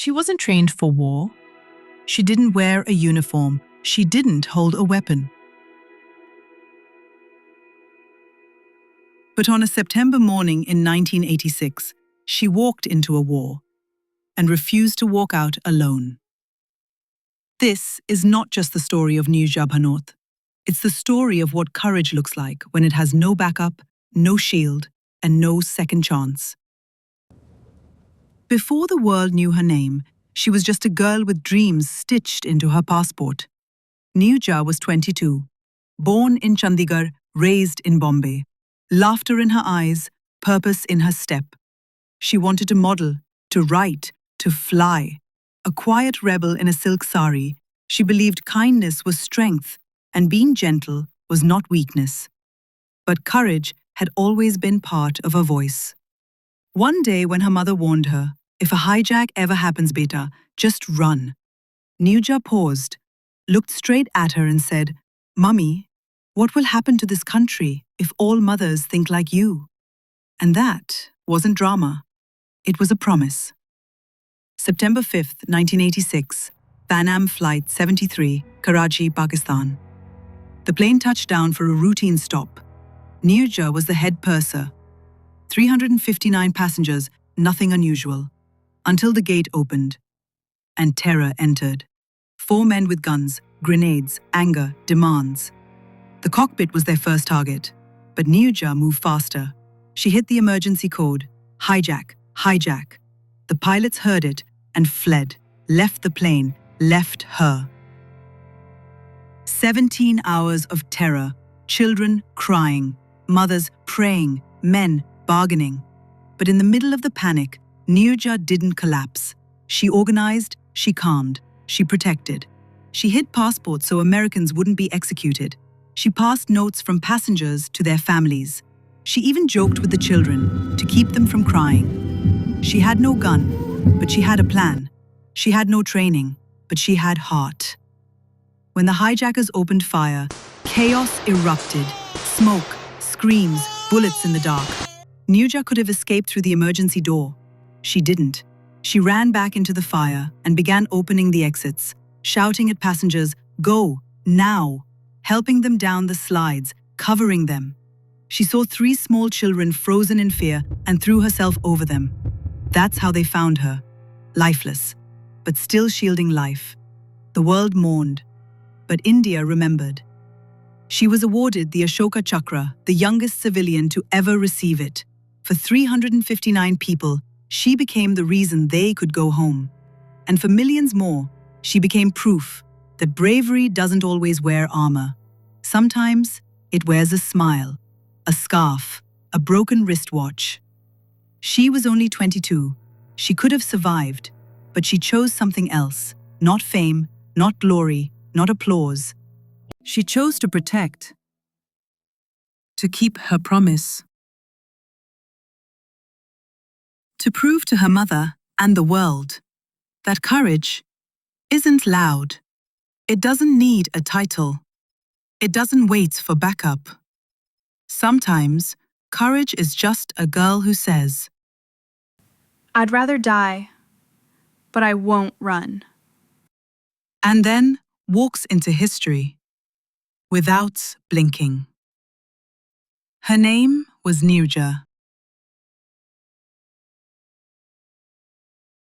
She wasn't trained for war. She didn't wear a uniform. She didn't hold a weapon. But on a September morning in 1986, she walked into a war and refused to walk out alone. This is not just the story of Neerja Bhanot. It's the story of what courage looks like when it has no backup, no shield, and no second chance. Before the world knew her name, she was just a girl with dreams stitched into her passport. Neerja was 22, born in Chandigarh, raised in Bombay. Laughter in her eyes, purpose in her step. She wanted to model, to write, to fly. A quiet rebel in a silk sari, she believed kindness was strength and being gentle was not weakness. But courage had always been part of her voice. One day when her mother warned her, "If a hijack ever happens, beta, just run," Neerja paused, looked straight at her and said, "Mummy, what will happen to this country if all mothers think like you?" And that wasn't drama. It was a promise. September 5th, 1986, Pan Am Flight 73, Karachi, Pakistan. The plane touched down for a routine stop. Neerja was the head purser. 359 passengers, nothing unusual. Until the gate opened, and terror entered. 4 men with guns, grenades, anger, demands. The cockpit was their first target, but Neerja moved faster. She hit the emergency code, hijack, hijack. The pilots heard it and fled, left the plane, left her. 17 hours of terror, children crying, mothers praying, men bargaining. But in the middle of the panic, Neerja didn't collapse. She organized, she calmed, she protected. She hid passports so Americans wouldn't be executed. She passed notes from passengers to their families. She even joked with the children to keep them from crying. She had no gun, but she had a plan. She had no training, but she had heart. When the hijackers opened fire, chaos erupted. Smoke, screams, bullets in the dark. Neerja could have escaped through the emergency door. She didn't. She ran back into the fire and began opening the exits, shouting at passengers, "Go, now!" helping them down the slides, covering them. She saw 3 small children frozen in fear and threw herself over them. That's how they found her, lifeless, but still shielding life. The world mourned, but India remembered. She was awarded the Ashoka Chakra, the youngest civilian to ever receive it. For 359 people, she became the reason they could go home. And for millions more, she became proof that bravery doesn't always wear armor. Sometimes it wears a smile, a scarf, a broken wristwatch. She was only 22. She could have survived, but she chose something else. Not fame, not glory, not applause. She chose to protect, to keep her promise, to prove to her mother and the world that courage isn't loud. It doesn't need a title. It doesn't wait for backup. Sometimes, courage is just a girl who says, "I'd rather die, but I won't run." and then walks into history without blinking. Her name was Neerja.